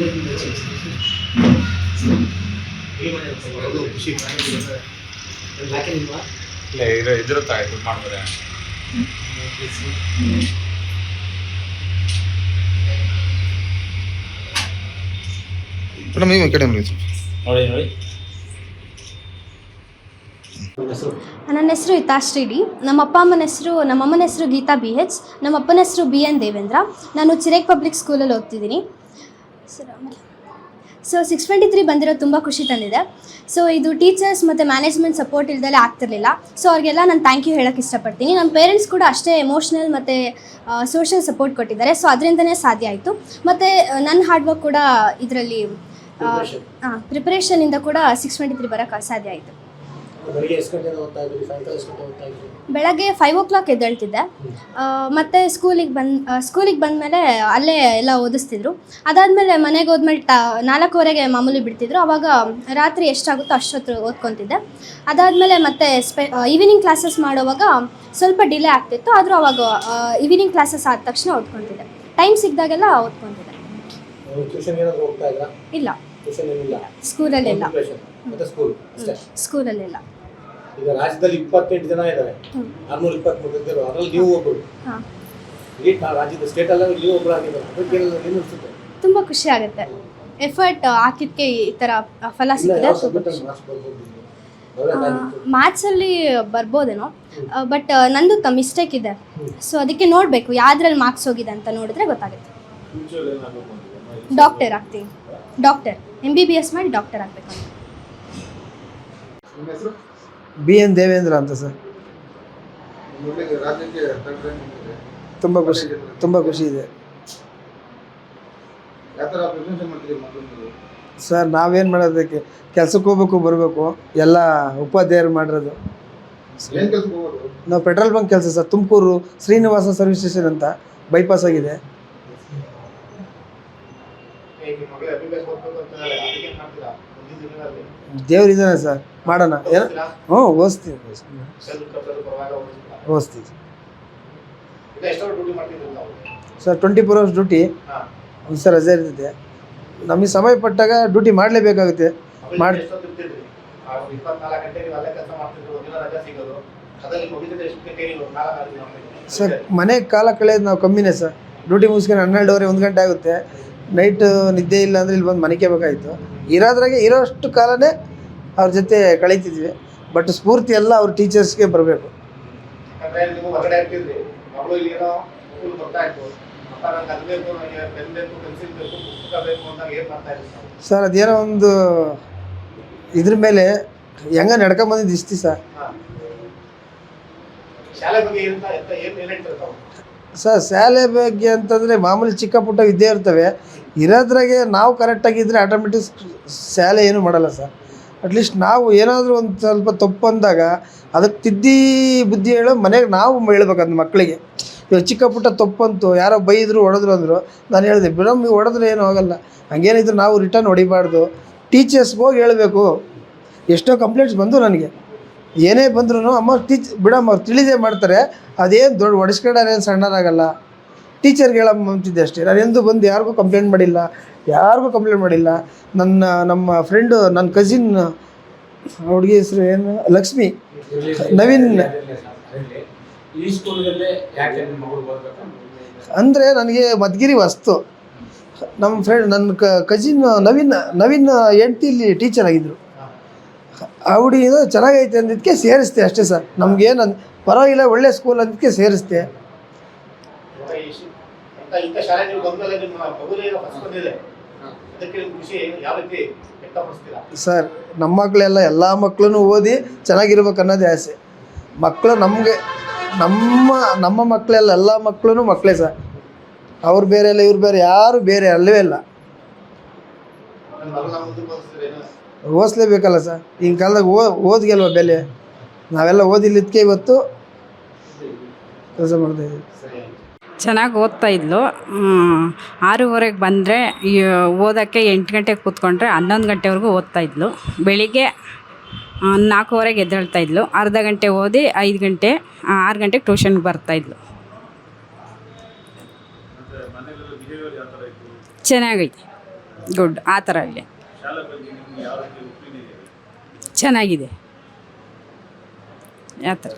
ಇಲ್ಲ ಇದಿರುತ್ತೆ ಇದು ಮಾಡ್ತಾರೆ. ಮೇಡಮ್ ನೀವು ಈ ಕಡೆ ನೋಡಿ. ನನ್ನ ಹೆಸರು ಹಿತಾಶ್ರೀ ಡಿ. ನಮ್ಮ ಅಮ್ಮನ ಹೆಸರು ಗೀತಾ ಬಿ ಎಚ್. ನಮ್ಮ ಅಪ್ಪನ ಹೆಸರು ಬಿ ಎನ್ ದೇವೇಂದ್ರ. ನಾನು ಚಿರೇಕ್ ಪಬ್ಲಿಕ್ ಸ್ಕೂಲಲ್ಲಿ ಓದ್ತಿದ್ದೀನಿ. ಸೊ 623 ಬಂದಿರೋದು ತುಂಬ ಖುಷಿ ತಂದಿದೆ. ಸೊ ಇದು ಟೀಚರ್ಸ್ ಮತ್ತು ಮ್ಯಾನೇಜ್ಮೆಂಟ್ ಸಪೋರ್ಟ್ ಇಲ್ದಲೇ ಆಗ್ತಿರಲಿಲ್ಲ. ಸೊ ಅವ್ರಿಗೆಲ್ಲ ನಾನು ಥ್ಯಾಂಕ್ ಯು ಹೇಳೋಕ್ಕೆ ಇಷ್ಟಪಡ್ತೀನಿ. ನಮ್ಮ ಪೇರೆಂಟ್ಸ್ ಕೂಡ ಅಷ್ಟೇ ಎಮೋಷ್ನಲ್ ಮತ್ತು ಸೋಷಿಯಲ್ ಸಪೋರ್ಟ್ ಕೊಟ್ಟಿದ್ದಾರೆ. ಸೊ ಅದರಿಂದನೇ ಸಾಧ್ಯ ಆಯಿತು. ಮತ್ತು ನನ್ನ ಹಾರ್ಡ್ ವರ್ಕ್ ಕೂಡ ಇದರಲ್ಲಿ ಪ್ರಿಪ್ರೇಷನಿಂದ ಕೂಡ 623 ಬರೋಕ್ಕೆ ಸಾಧ್ಯ ಆಯಿತು. ಬೆಳಗ್ಗೆ 5 o'clock ಎದ್ದೇಳ್ತಿದ್ದೆ. ಮತ್ತು ಸ್ಕೂಲಿಗೆ ಬಂದಮೇಲೆ ಅಲ್ಲೇ ಎಲ್ಲ ಓದಿಸ್ತಿದ್ರು. ಅದಾದಮೇಲೆ ಮನೆಗೆ ಹೋದ್ಮೇಲೆ 4:15ಗೆ ಮಾಮೂಲಿ ಬಿಡ್ತಿದ್ರು. ಆವಾಗ ರಾತ್ರಿ ಎಷ್ಟಾಗುತ್ತೋ ಅಷ್ಟೊತ್ತು ಓದ್ಕೊತಿದ್ದೆ. ಅದಾದಮೇಲೆ ಮತ್ತೆ ಈವ್ನಿಂಗ್ ಕ್ಲಾಸಸ್ ಮಾಡುವಾಗ ಸ್ವಲ್ಪ ಡಿಲೇ ಆಗ್ತಿತ್ತು. ಆದರೂ ಆವಾಗ ಈವ್ನಿಂಗ್ ಕ್ಲಾಸಸ್ ಆದ ತಕ್ಷಣ ಓದ್ಕೊತಿದ್ದೆ. ಟೈಮ್ ಸಿಕ್ಕಿದಾಗೆಲ್ಲ ಓದ್ಕೊತಿದ್ದೆ. ಇಲ್ಲ, ಸ್ಕೂಲಲ್ಲೆಲ್ಲ. ಸ್ಕೂಲಲ್ಲೆಲ್ಲ. ಈಗ ರಾಜ್ಯದಲ್ಲಿ 28 ಜನ ಇದ್ದಾರೆ, 623 ಇದ್ದಾರೆ. ಅದರಲ್ಲಿ ನೀವು ಒಬ್ಬರು. ರಾಜ್ಯದ ಸ್ಟೇಟ್ ಅಲ್ಲಿ ನೀವು ಒಬ್ಬರು ಆಗಿದ್ದಾರೆ. ತುಂಬ ಖುಷಿ ಆಗುತ್ತೆ. ಎಫರ್ಟ್ ಹಾಕಿದ್ದಕ್ಕೆ ಈ ಥರ ಫಲ ಸಿಕ್ಕಿದೆ. ಮ್ಯಾಥ್ಸಲ್ಲಿ ಬರ್ಬೋದೇನೋ, ಬಟ್ ನಂದು ಮಿಸ್ಟೇಕ್ ಇದೆ. ಸೊ ಅದಕ್ಕೆ ನೋಡಬೇಕು ಯಾವ್ದ್ರಲ್ಲಿ ಮಾರ್ಕ್ಸ್ ಹೋಗಿದೆ ಅಂತ ನೋಡಿದ್ರೆ ಗೊತ್ತಾಗುತ್ತೆ. ಡಾಕ್ಟರ್ ಆಗ್ತೀನಿ. ಡಾಕ್ಟರ್ MBBS ಮಾಡಿ ಡಾಕ್ಟರ್ ಆಗಬೇಕು. ಬಿ ಎನ್ ದೇವೇಂದ್ರ ಅಂತ ಸರ್. ತುಂಬ ಖುಷಿ ಇದೆ ಸರ್. ನಾವೇನು ಮಾಡೋದಕ್ಕೆ ಕೆಲ್ಸಕ್ಕೆ ಹೋಗ್ಬೇಕು ಬರಬೇಕು, ಎಲ್ಲ ಉಪಾಧ್ಯಾಯರು ಮಾಡಿರೋದು. ನಾವು ಪೆಟ್ರೋಲ್ ಬಂಕ್ ಕೆಲಸ sir. Tumakuru Srinivasa service station ಅಂತ ಬೈಪಾಸ್ ಆಗಿದೆ. ದೇವ್ರಿದ್ದಾನೆ ಸರ್, ಮಾಡೋಣ. ಓದಿಸ್ತೀವಿ ಸರ್. 24 hours duty. ಒಂದು ಸರ್ ರಜೆ ಇರ್ತೈತೆ. ನಮಗೆ ಸಮಯ ಪಟ್ಟಾಗ ಡ್ಯೂಟಿ ಮಾಡಲೇಬೇಕಾಗುತ್ತೆ. ಸರ್ ಮನೆಗೆ ಕಾಲ ಕಳೆಯೋದು ನಾವು ಕಮ್ಮಿನೇ ಸರ್. ಡ್ಯೂಟಿ ಮುಗಿಸ್ಕೊಂಡು 12:30 1 ಗಂಟೆ ಆಗುತ್ತೆ. ನೈಟ್ ನಿದ್ದೆ ಇಲ್ಲ ಅಂದರೆ ಇಲ್ಲಿ ಬಂದು ಮನೆಗೇಬೇಕಾಗಿತ್ತು. ಇರೋದ್ರಾಗೆ ಇರೋಷ್ಟು ಕಾಲನೇ ಅವ್ರ ಜೊತೆ ಕಳೀತಿದ್ವಿ. ಬಟ್ ಸ್ಫೂರ್ತಿ ಎಲ್ಲ ಅವ್ರ ಟೀಚರ್ಸ್ಗೆ ಬರಬೇಕು. ಸರ್ ಅದೇನೋ ಒಂದು ಇದ್ರ ಮೇಲೆ ಹೆಂಗ ನಡ್ಕೊಂಬಂದಿದ್ದು ಇಷ್ಟು ಸರ್. ಸರ್ ಶಾಲೆ ಬಗ್ಗೆ ಅಂತಂದರೆ ಮಾಮೂಲಿ ಚಿಕ್ಕ ಪುಟ್ಟ ವಿದ್ಯೆ ಇರ್ತವೆ. ಇರೋದ್ರಾಗೆ ನಾವು ಕರೆಕ್ಟಾಗಿದ್ದರೆ ಆಟೋಮೆಟಿಕ್ ಶಾಲೆ ಏನೂ ಮಾಡಲ್ಲ ಸರ್. ಅಟ್ಲೀಸ್ಟ್ ನಾವು ಏನಾದರೂ ಒಂದು ಸ್ವಲ್ಪ ತಪ್ಪು ಅಂದಾಗ ಅದಕ್ಕೆ ತಿದ್ದಿ ಬುದ್ಧಿ ಹೇಳೋ ಮನೆಗೆ ನಾವು ಹೇಳ್ಬೇಕು ಅದು ಮಕ್ಕಳಿಗೆ. ಇವಾಗ ಚಿಕ್ಕ ಪುಟ್ಟ ತಪ್ಪಂತು ಯಾರೋ ಬೈದರು ಹೊಡೆದ್ರು ಅಂದರು, ನಾನು ಹೇಳಿದೆ ಬಿಡಮ್ ನೀವು ಹೊಡೆದ್ರೆ ಏನೂ ಆಗೋಲ್ಲ, ಹಂಗೇನಿದ್ರು ನಾವು ರಿಟರ್ನ್ ಹೊಡಿಬಾರ್ದು. ಟೀಚರ್ಸ್ಗೆ ಹೋಗಿ ಹೇಳಬೇಕು. ಎಷ್ಟೋ ಕಂಪ್ಲೇಂಟ್ಸ್ ಬಂದು ನನಗೆ, ಏನೇ ಬಂದ್ರೂ ಅಮ್ಮ ಬಿಡಮ್ಮ ಅವ್ರು ತಿಳಿದೇ ಮಾಡ್ತಾರೆ, ಅದೇನು ದೊಡ್ಡ ಹೊಡಿಸ್ಕೊಂಡಾರೇನು ಸಣ್ಣದಾಗಲ್ಲ, ಟೀಚರ್ಗೆ ಹೇಳಮ್ಮ ಅಂತಿದ್ದೆ ಅಷ್ಟೇ. ನಾನು ಎಂದು ಬಂದು ಯಾರಿಗೂ ಕಂಪ್ಲೇಂಟ್ ಮಾಡಿಲ್ಲ. ನಮ್ಮ ಫ್ರೆಂಡು, ನನ್ನ ಕಸಿನ್ ಹುಡುಗಿ ಹೆಸರು ಏನು ಲಕ್ಷ್ಮಿ, ನವೀನ್. ಅಂದರೆ ನನಗೆ ಮಧುಗಿರಿ ವಸ್ತು. ನಮ್ಮ ಫ್ರೆಂಡ್ ನನ್ನ ಕಸಿನ್ ನವೀನ್ ಹೆಂಡ್ತಿ ಇಲ್ಲಿ ಟೀಚರ್ ಆಗಿದ್ದರು. ಹುಡುಗಿದು ಚೆನ್ನಾಗೈತೆ ಅಂದಿದ್ದಕ್ಕೆ ಸೇರಿಸ್ತೆ ಅಷ್ಟೇ ಸರ್. ನಮಗೇನು ಪರವಾಗಿಲ್ಲ, ಒಳ್ಳೆ ಸ್ಕೂಲ್ ಅಂದಕ್ಕೆ ಸೇರಿಸ್ತೆ. ಸರ್ ನಮ್ಮ ಮಕ್ಕಳೆಲ್ಲ ಎಲ್ಲ ಮಕ್ಕಳನ್ನು ಓದಿ ಚೆನ್ನಾಗಿರ್ಬೇಕು ಅನ್ನೋದೇ ಆಸೆ. ಮಕ್ಕಳು ನಮಗೆ ನಮ್ಮ ಮಕ್ಕಳೆಲ್ಲ ಎಲ್ಲ ಮಕ್ಕಳು ಮಕ್ಕಳೇ ಸರ್. ಅವ್ರು ಬೇರೆ ಇಲ್ಲ, ಇವ್ರು ಬೇರೆ, ಯಾರು ಬೇರೆ ಅಲ್ಲವೇ ಇಲ್ಲ. ಓದಿಸ್ಲೇಬೇಕಲ್ಲ ಸರ್. ಈಗಿನ ಕಾಲದಾಗ ಓದಿಗೆಲ್ವ ಬೆಲೆ. ನಾವೆಲ್ಲ ಓದಿಲಿದ್ದಕ್ಕೆ ಇವತ್ತು ಕೆಲಸ ಮಾಡ್ತಾಯಿದ್ದೀವಿ. ಚೆನ್ನಾಗಿ ಓದ್ತಾಯಿದ್ಲು. 6:30ಗೆ ಬಂದರೆ ಓದೋಕ್ಕೆ 8 ಗಂಟೆಗೆ ಕೂತ್ಕೊಂಡ್ರೆ 11 ಗಂಟೆವರೆಗೂ ಓದ್ತಾಯಿದ್ಲು. ಬೆಳಿಗ್ಗೆ 4:15ಗೆ ಎದ್ದೇಳ್ತಾಯಿದ್ಲು. ಅರ್ಧ ಗಂಟೆ ಓದಿ 6 ಗಂಟೆಗೆ ಟ್ಯೂಷನ್ಗೆ ಬರ್ತಾಯಿದ್ಲು. ಚೆನ್ನಾಗೈತೆ. ಗುಡ್ ಆ ಥರ ಅಲ್ಲಿ ಶಾಲೆ ಬಗ್ಗೆ ನಿಮ್ಗೆ ಯಾವ ರೀತಿ ಒಪಿನಿಯನ್ ಇದೆ? ಚೆನ್ನಾಗಿದೆ ಯಾವ ಥರ